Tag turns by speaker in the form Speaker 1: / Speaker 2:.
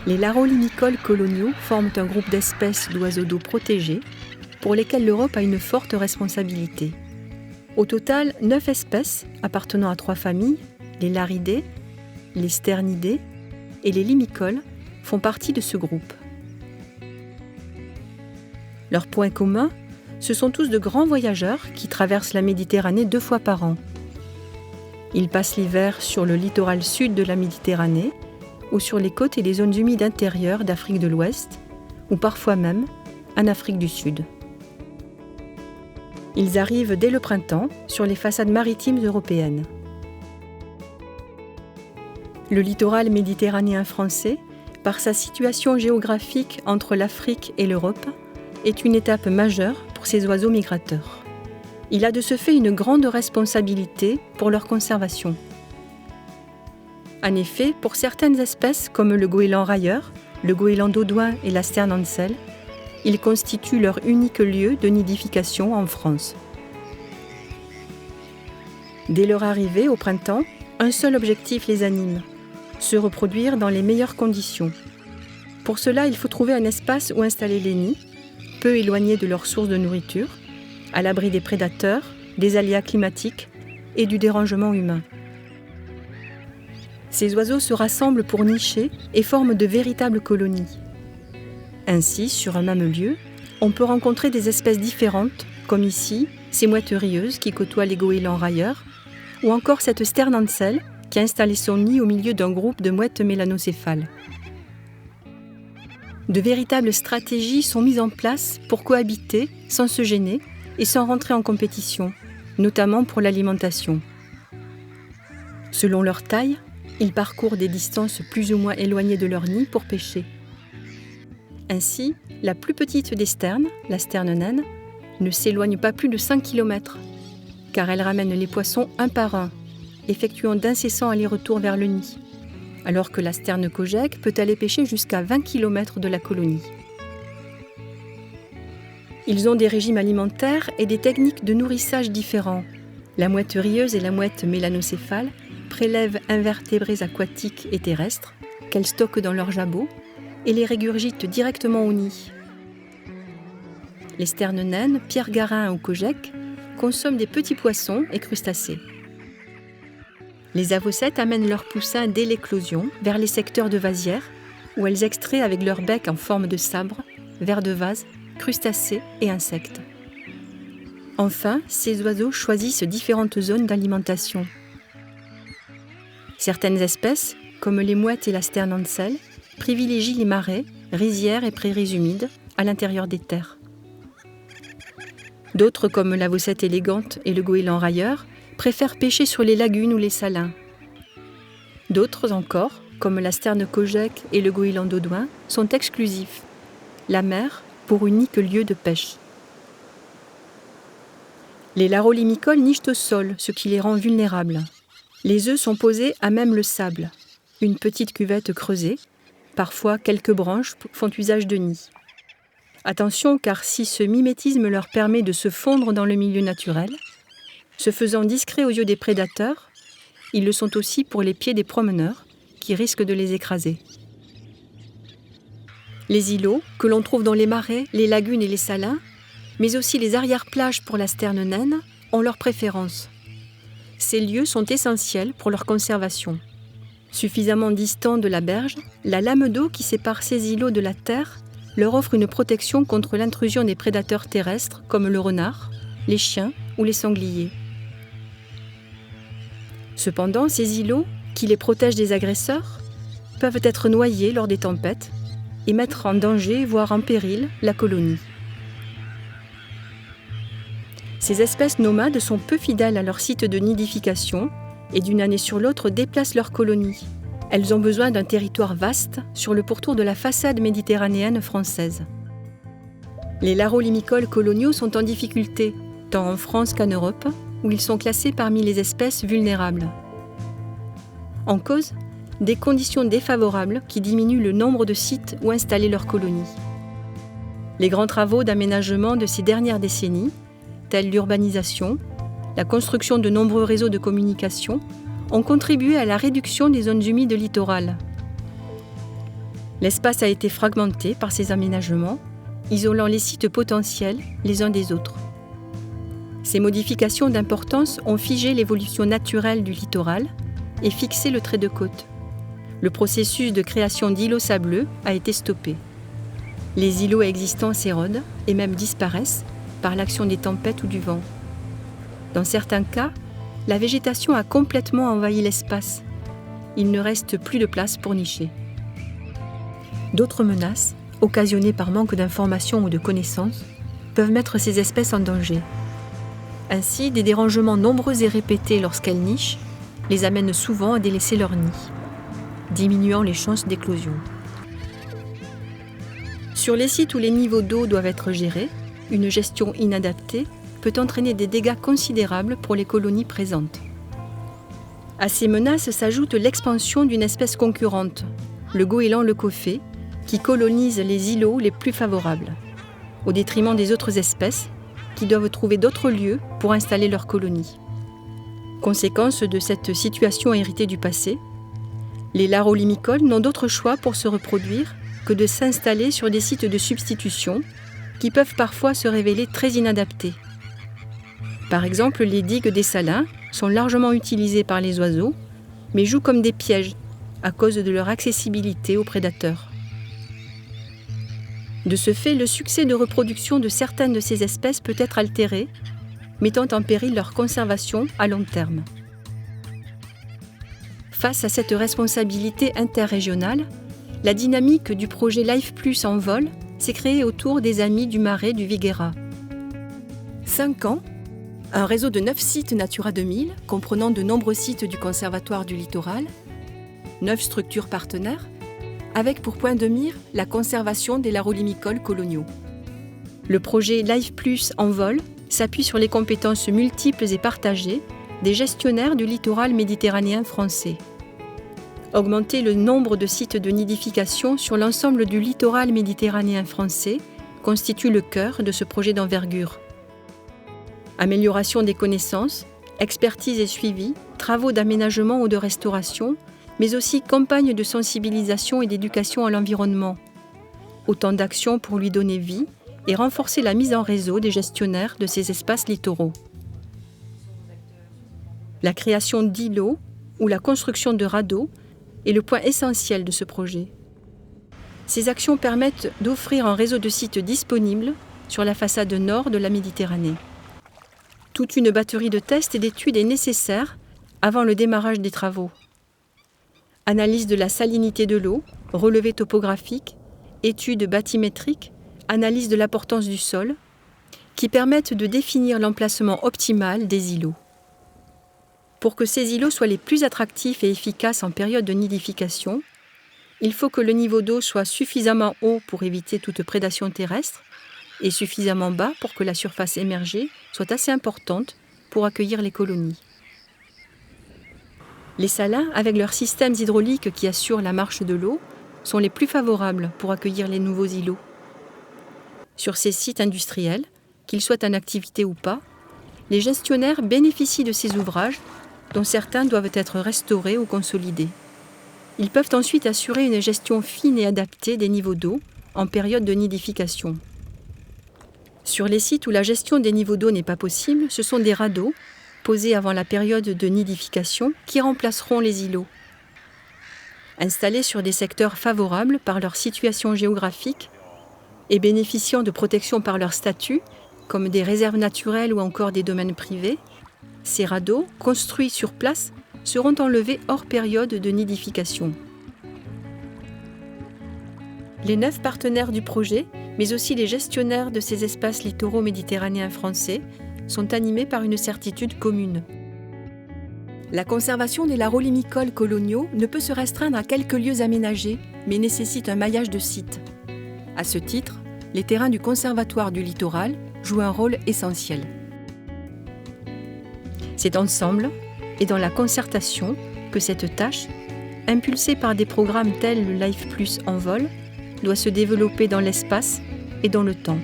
Speaker 1: Les larolimicoles coloniaux forment un groupe d'espèces d'oiseaux d'eau protégés pour lesquels l'Europe a une forte responsabilité. Au total, 9 espèces appartenant à 3 familles, les laridés, les sternidés et les limicoles, font partie de ce groupe. Leurs points communs, ce sont tous de grands voyageurs qui traversent la Méditerranée 2 fois par an. Ils passent l'hiver sur le littoral sud de la Méditerranée ou sur les côtes et les zones humides intérieures d'Afrique de l'Ouest, ou parfois même en Afrique du Sud. Ils arrivent dès le printemps sur les façades maritimes européennes. Le littoral méditerranéen français, par sa situation géographique entre l'Afrique et l'Europe, est une étape majeure pour ces oiseaux migrateurs. Il a de ce fait une grande responsabilité pour leur conservation. En effet, pour certaines espèces comme le goéland railleur, le goéland dodoin et la sterne ancelle, ils constituent leur unique lieu de nidification en France. Dès leur arrivée au printemps, un seul objectif les anime, se reproduire dans les meilleures conditions. Pour cela, il faut trouver un espace où installer les nids, peu éloignés de leur source de nourriture, à l'abri des prédateurs, des aléas climatiques et du dérangement humain. Ces oiseaux se rassemblent pour nicher et forment de véritables colonies. Ainsi, sur un même lieu, on peut rencontrer des espèces différentes, comme ici, ces mouettes rieuses qui côtoient les goélands railleurs, ou encore cette sterne ancelle qui a installé son nid au milieu d'un groupe de mouettes mélanocéphales. De véritables stratégies sont mises en place pour cohabiter sans se gêner et sans rentrer en compétition, notamment pour l'alimentation. Selon leur taille, ils parcourent des distances plus ou moins éloignées de leur nid pour pêcher. Ainsi, la plus petite des sternes, la sterne naine, ne s'éloigne pas plus de 5 km, car elle ramène les poissons un par un, effectuant d'incessants allers-retours vers le nid, alors que la sterne kojek peut aller pêcher jusqu'à 20 km de la colonie. Ils ont des régimes alimentaires et des techniques de nourrissage différents. La mouette rieuse et la mouette mélanocéphale prélèvent invertébrés aquatiques et terrestres qu'elles stockent dans leur jabot et les régurgitent directement au nid. Les sternes naines, pierre-garin ou kojek, consomment des petits poissons et crustacés. Les avocettes amènent leurs poussins dès l'éclosion vers les secteurs de vasières où elles extraient avec leur bec en forme de sabre, vers de vase, crustacés et insectes. Enfin, ces oiseaux choisissent différentes zones d'alimentation. Certaines espèces, comme les mouettes et la sterne ancelle, privilégient les marais, rizières et prairies humides à l'intérieur des terres. D'autres, comme l'avocette élégante et le goéland railleur, préfèrent pêcher sur les lagunes ou les salins. D'autres encore, comme la sterne kojek et le goéland dodoin, sont exclusifs. La mer pour unique lieu de pêche. Les larolimicoles nichent au sol, ce qui les rend vulnérables. Les œufs sont posés à même le sable. Une petite cuvette creusée, parfois quelques branches font usage de nid. Attention, car si ce mimétisme leur permet de se fondre dans le milieu naturel, se faisant discrets aux yeux des prédateurs, ils le sont aussi pour les pieds des promeneurs, qui risquent de les écraser. Les îlots, que l'on trouve dans les marais, les lagunes et les salins, mais aussi les arrière-plages pour la sterne naine, ont leur préférence. Ces lieux sont essentiels pour leur conservation. Suffisamment distants de la berge, la lame d'eau qui sépare ces îlots de la terre leur offre une protection contre l'intrusion des prédateurs terrestres comme le renard, les chiens ou les sangliers. Cependant, ces îlots, qui les protègent des agresseurs, peuvent être noyés lors des tempêtes et mettre en danger, voire en péril, la colonie. Ces espèces nomades sont peu fidèles à leur site de nidification et d'une année sur l'autre déplacent leur colonie. Elles ont besoin d'un territoire vaste sur le pourtour de la façade méditerranéenne française. Les larolimicoles coloniaux sont en difficulté, tant en France qu'en Europe, où ils sont classés parmi les espèces vulnérables. En cause, des conditions défavorables qui diminuent le nombre de sites où installer leurs colonies. Les grands travaux d'aménagement de ces dernières décennies, tels l'urbanisation, la construction de nombreux réseaux de communication, ont contribué à la réduction des zones humides littorales. L'espace a été fragmenté par ces aménagements, isolant les sites potentiels les uns des autres. Ces modifications d'importance ont figé l'évolution naturelle du littoral et fixé le trait de côte. Le processus de création d'îlots sableux a été stoppé. Les îlots existants s'érodent et même disparaissent par l'action des tempêtes ou du vent. Dans certains cas, la végétation a complètement envahi l'espace. Il ne reste plus de place pour nicher. D'autres menaces, occasionnées par manque d'informations ou de connaissances, peuvent mettre ces espèces en danger. Ainsi, des dérangements nombreux et répétés lorsqu'elles nichent les amènent souvent à délaisser leur nid, diminuant les chances d'éclosion. Sur les sites où les niveaux d'eau doivent être gérés, une gestion inadaptée peut entraîner des dégâts considérables pour les colonies présentes. À ces menaces s'ajoute l'expansion d'une espèce concurrente, le goéland leucophée, qui colonise les îlots les plus favorables, au détriment des autres espèces qui doivent trouver d'autres lieux pour installer leurs colonies. Conséquence de cette situation héritée du passé, les larolimicoles n'ont d'autre choix pour se reproduire que de s'installer sur des sites de substitution qui peuvent parfois se révéler très inadaptés. Par exemple, les digues des salins sont largement utilisées par les oiseaux, mais jouent comme des pièges à cause de leur accessibilité aux prédateurs. De ce fait, le succès de reproduction de certaines de ces espèces peut être altéré, mettant en péril leur conservation à long terme. Face à cette responsabilité interrégionale, la dynamique du projet Life Plus en vol s'est créée autour des Amis du Marais du Viguera. 5 ans, un réseau de 9 sites Natura 2000, comprenant de nombreux sites du Conservatoire du Littoral, 9 structures partenaires, avec pour point de mire la conservation des larolimicoles coloniaux. Le projet Life Plus en vol s'appuie sur les compétences multiples et partagées des gestionnaires du littoral méditerranéen français. Augmenter le nombre de sites de nidification sur l'ensemble du littoral méditerranéen français constitue le cœur de ce projet d'envergure. Amélioration des connaissances, expertise et suivi, travaux d'aménagement ou de restauration, mais aussi campagne de sensibilisation et d'éducation à l'environnement. Autant d'actions pour lui donner vie et renforcer la mise en réseau des gestionnaires de ces espaces littoraux. La création d'îlots ou la construction de radeaux est le point essentiel de ce projet. Ces actions permettent d'offrir un réseau de sites disponibles sur la façade nord de la Méditerranée. Toute une batterie de tests et d'études est nécessaire avant le démarrage des travaux. Analyse de la salinité de l'eau, relevés topographiques, études bathymétriques, analyse de l'importance du sol, qui permettent de définir l'emplacement optimal des îlots. Pour que ces îlots soient les plus attractifs et efficaces en période de nidification, il faut que le niveau d'eau soit suffisamment haut pour éviter toute prédation terrestre et suffisamment bas pour que la surface émergée soit assez importante pour accueillir les colonies. Les salins, avec leurs systèmes hydrauliques qui assurent la marche de l'eau, sont les plus favorables pour accueillir les nouveaux îlots. Sur ces sites industriels, qu'ils soient en activité ou pas, les gestionnaires bénéficient de ces ouvrages, dont certains doivent être restaurés ou consolidés. Ils peuvent ensuite assurer une gestion fine et adaptée des niveaux d'eau en période de nidification. Sur les sites où la gestion des niveaux d'eau n'est pas possible, ce sont des radeaux, posés avant la période de nidification, qui remplaceront les îlots. Installés sur des secteurs favorables par leur situation géographique et bénéficiant de protection par leur statut, comme des réserves naturelles ou encore des domaines privés, ces radeaux, construits sur place, seront enlevés hors période de nidification. Les 9 partenaires du projet, mais aussi les gestionnaires de ces espaces littoraux méditerranéens français, sont animés par une certitude commune. La conservation des larolimicoles coloniaux ne peut se restreindre à quelques lieux aménagés, mais nécessite un maillage de sites. À ce titre, les terrains du Conservatoire du Littoral jouent un rôle essentiel. C'est ensemble et dans la concertation que cette tâche, impulsée par des programmes tels le Life Plus en vol, doit se développer dans l'espace et dans le temps.